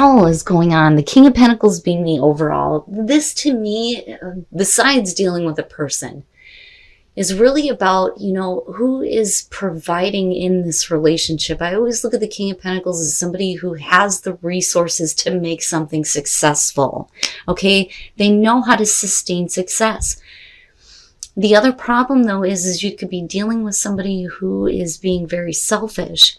hell is going on? The King of Pentacles being the overall. This to me, besides dealing with a person, is really about, who is providing in this relationship. I always look at the King of Pentacles as somebody who has the resources to make something successful. Okay? They know how to sustain success. The other problem, though, is you could be dealing with somebody who is being very selfish.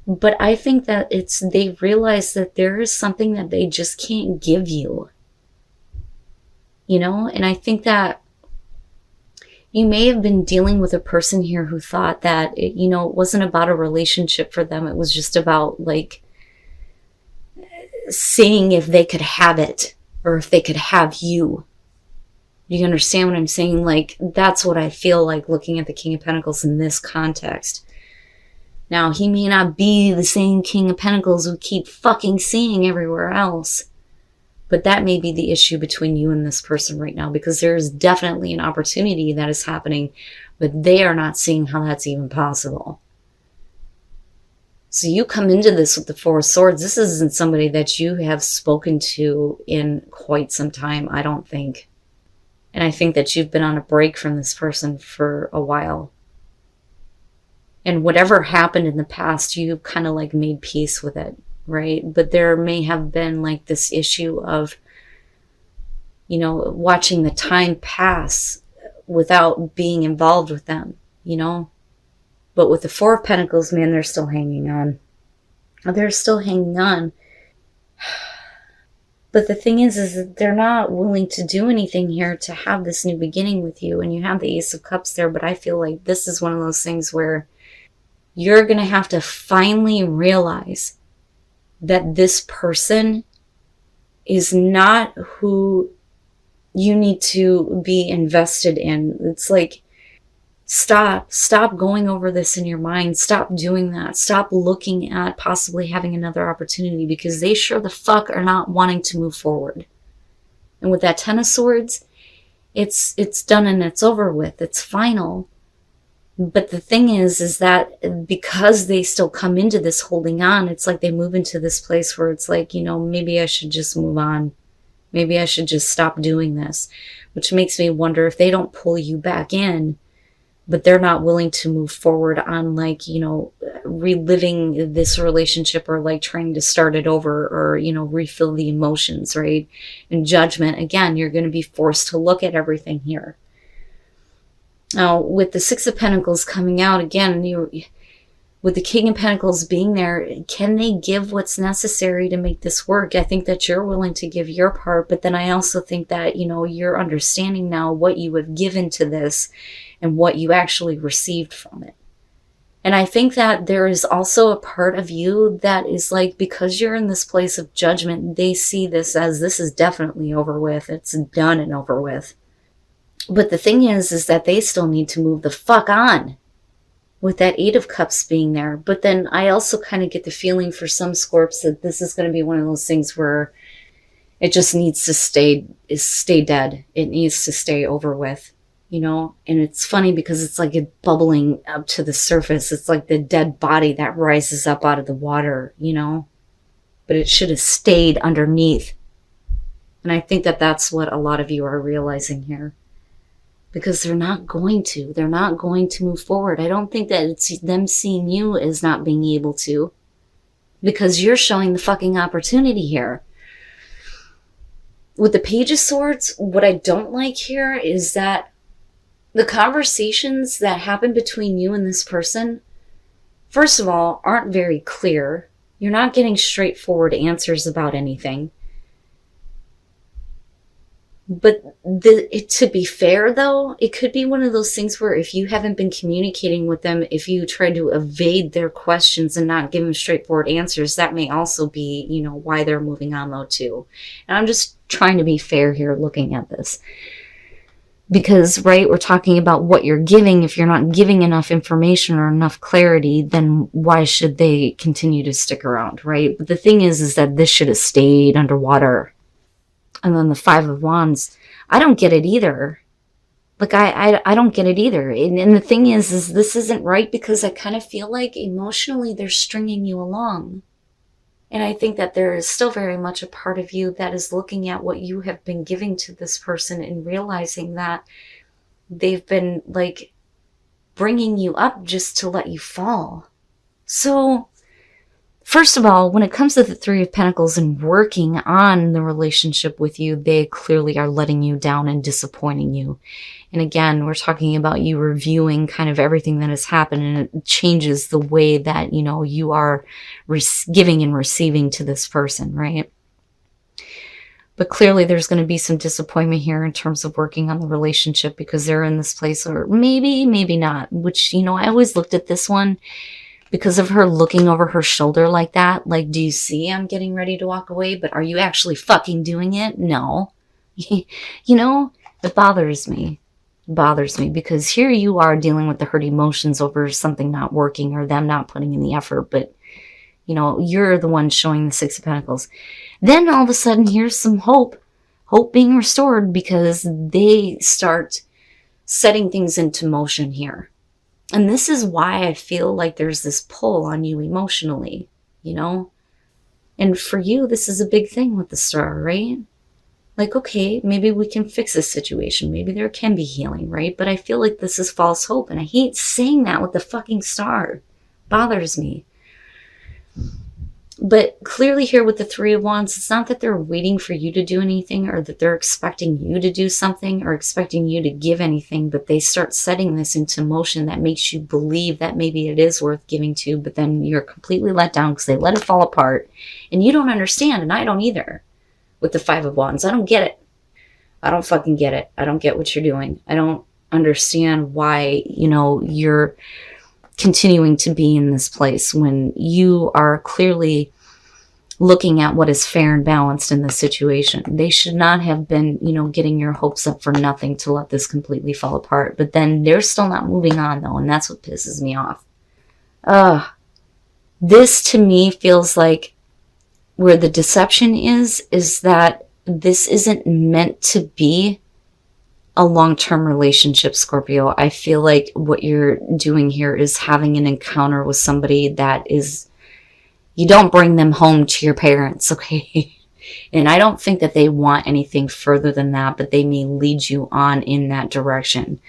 But I think that they realize that there is something that they just can't give you. And I think that you may have been dealing with a person here who thought that, it wasn't about a relationship for them. It was just about, like, seeing if they could have it or if they could have you. You understand what I'm saying? Like, that's what I feel like looking at the King of Pentacles in this context. Now, he may not be the same King of Pentacles we keep fucking seeing everywhere else. But that may be the issue between you and this person right now, because there is definitely an opportunity that is happening, but they are not seeing how that's even possible. So you come into this with the Four of Swords. This isn't somebody that you have spoken to in quite some time, I don't think. And I think that you've been on a break from this person for a while. And whatever happened in the past, you kind of like made peace with it. Right? But there may have been like this issue of, watching the time pass without being involved with them, But with the Four of Pentacles, man, they're still hanging on. They're still hanging on. But the thing is that they're not willing to do anything here to have this new beginning with you. And you have the Ace of Cups there, but I feel like this is one of those things where you're going to have to finally realize that this person is not who you need to be invested in. It's like, stop going over this in your mind. Stop doing that. Stop looking at possibly having another opportunity, because they sure the fuck are not wanting to move forward. And with that Ten of Swords, it's done and it's over with. It's final. But the thing is that because they still come into this holding on, it's like they move into this place where it's like, maybe I should just move on. Maybe I should just stop doing this. Which makes me wonder if they don't pull you back in, but they're not willing to move forward on, like, reliving this relationship, or like trying to start it over, or, refill the emotions, right? And Judgment, again, you're going to be forced to look at everything here. Now, with the Six of Pentacles coming out again, with the King of Pentacles being there, can they give what's necessary to make this work? I think that you're willing to give your part, but then I also think that, you're understanding now what you have given to this and what you actually received from it. And I think that there is also a part of you that is like, because you're in this place of judgment, they see this as, this is definitely over with. It's done and over with. But the thing is that they still need to move the fuck on with that Eight of Cups being there. But then I also kind of get the feeling for some Scorps that this is going to be one of those things where it just needs to stay dead. It needs to stay over with, And it's funny because it's like it bubbling up to the surface. It's like the dead body that rises up out of the water, But it should have stayed underneath. And I think that that's what a lot of you are realizing here. Because they're not going to. They're not going to move forward. I don't think that it's them seeing you as not being able to. Because you're showing the fucking opportunity here. With the Page of Swords, what I don't like here is that the conversations that happen between you and this person, first of all, aren't very clear. You're not getting straightforward answers about anything. But to be fair, though, it could be one of those things where if you haven't been communicating with them, if you try to evade their questions and not give them straightforward answers, that may also be, why they're moving on, though, too. And I'm just trying to be fair here looking at this. Because, right, we're talking about what you're giving. If you're not giving enough information or enough clarity, then why should they continue to stick around, right? But the thing is that this should have stayed underwater. And then the Five of Wands, I don't get it either. Like, I don't get it either. And the thing is this isn't right, because I kind of feel like emotionally they're stringing you along. And I think that there is still very much a part of you that is looking at what you have been giving to this person and realizing that they've been like bringing you up just to let you fall. So, first of all, when it comes to the Three of Pentacles and working on the relationship with you, they clearly are letting you down and disappointing you. And again, we're talking about you reviewing kind of everything that has happened, and it changes the way that, you know, you are giving and receiving to this person, right? But clearly there's going to be some disappointment here in terms of working on the relationship because they're in this place, or maybe not, which, you know, I always looked at this one because of her looking over her shoulder like that. Like, do you see I'm getting ready to walk away? But are you actually fucking doing it? No. You know, it bothers me. It bothers me because here you are dealing with the hurt emotions over something not working or them not putting in the effort. But, you know, you're the one showing the Six of Pentacles. Then all of a sudden, here's some hope being restored because they start setting things into motion here. And this is why I feel like there's this pull on you emotionally, you know? And for you, this is a big thing with the Star, right? Like, okay, maybe we can fix this situation. Maybe there can be healing, right? But I feel like this is false hope. And I hate saying that with the fucking Star. It bothers me. But clearly here with the Three of Wands, it's not that they're waiting for you to do anything or that they're expecting you to do something or expecting you to give anything, but they start setting this into motion that makes you believe that maybe it is worth giving to, but then you're completely let down because they let it fall apart and you don't understand, and I don't either with the Five of Wands. I don't get it. I don't fucking get it. I don't get what you're doing. I don't understand why, you know, you're continuing to be in this place when you are clearly looking at what is fair and balanced in this situation. They should not have been, you know, getting your hopes up for nothing to let this completely fall apart. But then they're still not moving on though, and that's what pisses me off. This to me feels like where the deception is that this isn't meant to be a long-term relationship, Scorpio. I feel like what you're doing here is having an encounter with somebody that is, you don't bring them home to your parents, okay? And I don't think that they want anything further than that, but they may lead you on in that direction.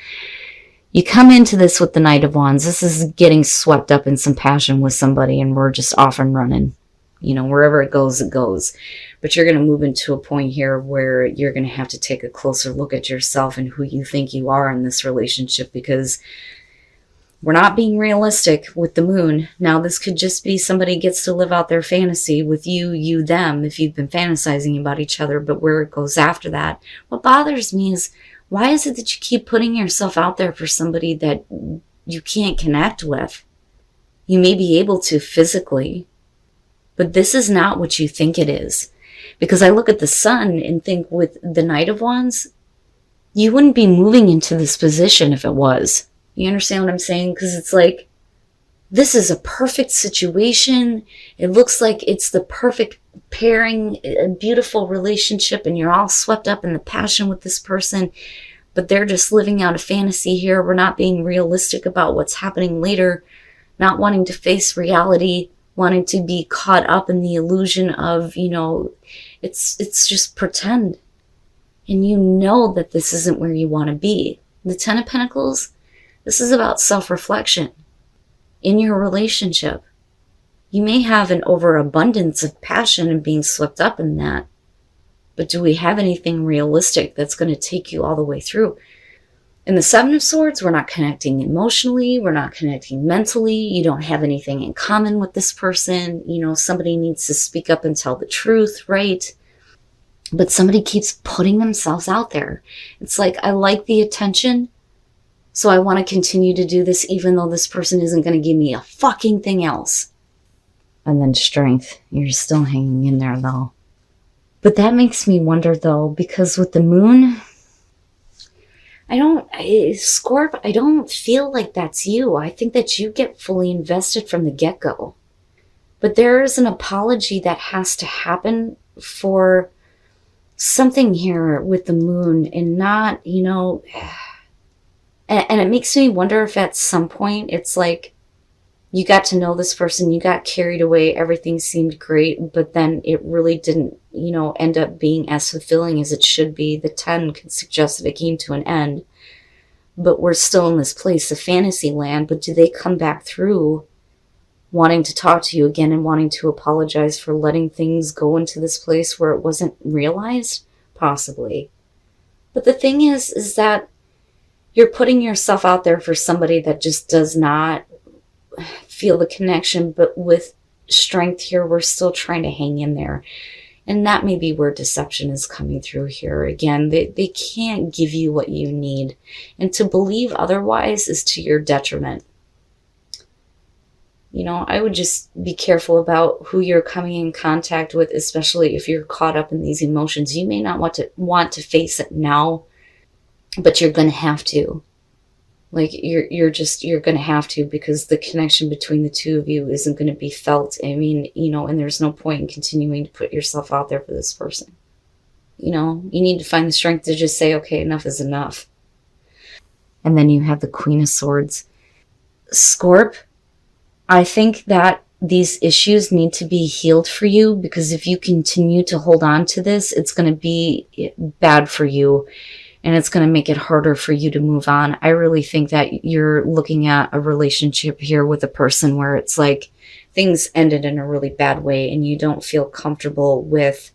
You come into this with the Knight of Wands. This is getting swept up in some passion with somebody and we're just off and running. You know, wherever it goes, it goes. But you're going to move into a point here where you're going to have to take a closer look at yourself and who you think you are in this relationship, because we're not being realistic with the Moon. Now, this could just be somebody gets to live out their fantasy with you, them, if you've been fantasizing about each other, but where it goes after that. What bothers me is, why is it that you keep putting yourself out there for somebody that you can't connect with? You may be able to physically, but this is not what you think it is. Because I look at the Sun and think with the Knight of Wands, you wouldn't be moving into this position if it was. You understand what I'm saying? Because it's like, this is a perfect situation. It looks like it's the perfect pairing, a beautiful relationship, and you're all swept up in the passion with this person. But they're just living out a fantasy here. We're not being realistic about what's happening later, not wanting to face reality, wanting to be caught up in the illusion of, you know, it's just pretend. And you know that this isn't where you want to be. The Ten of Pentacles, this is about self-reflection in your relationship. You may have an overabundance of passion and being swept up in that. But do we have anything realistic that's going to take you all the way through? In the Seven of Swords, we're not connecting emotionally. We're not connecting mentally. You don't have anything in common with this person. You know, somebody needs to speak up and tell the truth, right? But somebody keeps putting themselves out there. It's like, I like the attention, so I want to continue to do this even though this person isn't going to give me a fucking thing else. And then Strength. You're still hanging in there though. But that makes me wonder though, because with the Moon, Scorp, I don't feel like that's you. I think that you get fully invested from the get-go. But there is an apology that has to happen for something here with the Moon, and not, you know, and it makes me wonder if at some point it's like You got to know this person, you got carried away, everything seemed great, but then it really didn't, end up being as fulfilling as it should be. The 10 could suggest that it came to an end, but we're still in this place of fantasy land. But do they come back through wanting to talk to you again and wanting to apologize for letting things go into this place where it wasn't realized? Possibly. But the thing is that you're putting yourself out there for somebody that just does not feel the connection, but with strength here, we're still trying to hang in there. And that may be where deception is coming through here. Again, they can't give you what you need. And to believe otherwise is to your detriment. I would just be careful about who you're coming in contact with, especially if you're caught up in these emotions. You may not want to face it now, but you're going to have to. Like, you're going to have to, because the connection between the two of you isn't going to be felt. I mean, and there's no point in continuing to put yourself out there for this person. You need to find the strength to just say, okay, enough is enough. And then you have the Queen of Swords. Scorp, I think that these issues need to be healed for you, because if you continue to hold on to this, it's going to be bad for you. And it's going to make it harder for you to move on. I really think that you're looking at a relationship here with a person where it's like things ended in a really bad way and you don't feel comfortable with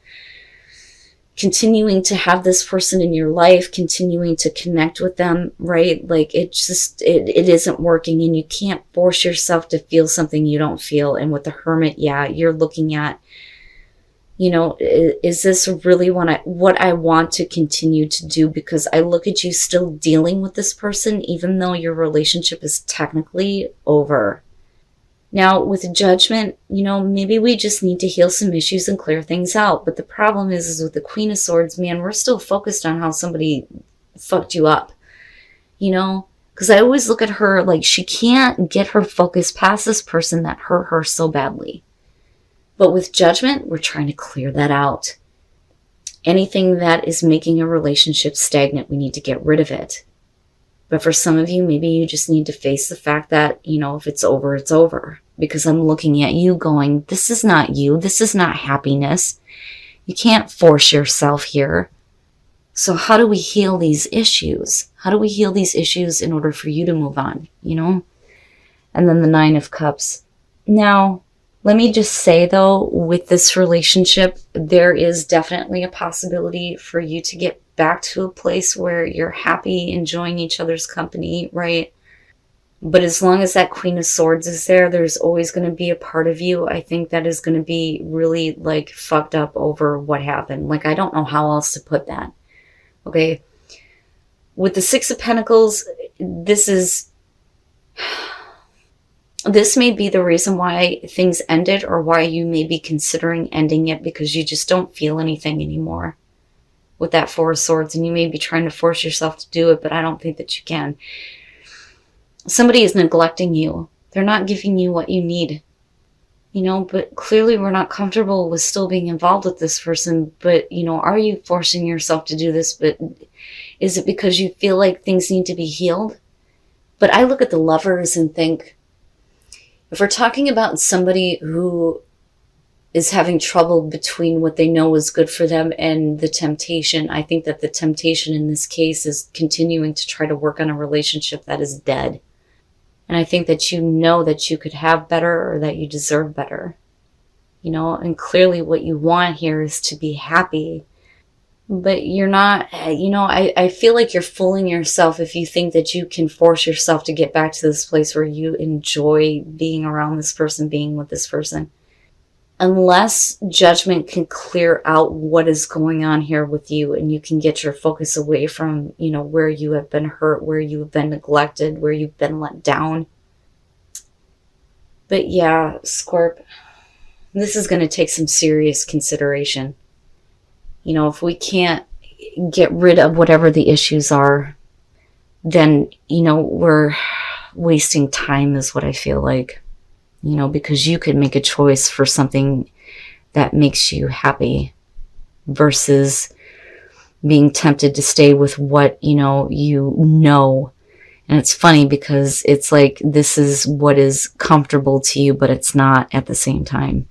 continuing to have this person in your life, continuing to connect with them, right? Like, it isn't working, and you can't force yourself to feel something you don't feel. And with the Hermit, yeah, you're looking at, is this really what I want to continue to do? Because I look at you still dealing with this person, even though your relationship is technically over. Now, with Judgment, maybe we just need to heal some issues and clear things out. But the problem is with the Queen of Swords, man, we're still focused on how somebody fucked you up, because I always look at her like she can't get her focus past this person that hurt her so badly. But with Judgment, we're trying to clear that out. Anything that is making a relationship stagnant, we need to get rid of it. But for some of you, maybe you just need to face the fact that, if it's over, it's over. Because I'm looking at you going, this is not you. This is not happiness. You can't force yourself here. So how do we heal these issues? How do we heal these issues in order for you to move on, And then the 9 of Cups. Now, let me just say, though, with this relationship, there is definitely a possibility for you to get back to a place where you're happy, enjoying each other's company, right? But as long as that Queen of Swords is there, there's always going to be a part of you, I think, that is going to be really, fucked up over what happened. I don't know how else to put that. Okay? With the 6 of Pentacles, this may be the reason why things ended, or why you may be considering ending it, because you just don't feel anything anymore with that 4 of Swords, and you may be trying to force yourself to do it, but I don't think that you can. Somebody is neglecting you. They're not giving you what you need, but clearly we're not comfortable with still being involved with this person. But, are you forcing yourself to do this? But is it because you feel like things need to be healed? But I look at the Lovers and think, if we're talking about somebody who is having trouble between what they know is good for them and the temptation, I think that the temptation in this case is continuing to try to work on a relationship that is dead. And I think that that you could have better, or that you deserve better. And clearly what you want here is to be happy. But you're not, I feel like you're fooling yourself if you think that you can force yourself to get back to this place where you enjoy being around this person, being with this person. Unless Judgment can clear out what is going on here with you, and you can get your focus away from, where you have been hurt, where you have been neglected, where you've been let down. But yeah, Scorp, this is going to take some serious consideration. If we can't get rid of whatever the issues are, then, we're wasting time, is what I feel like. Because you could make a choice for something that makes you happy versus being tempted to stay with what, and And it's funny because it's like this is what is comfortable to you, but it's not at the same time.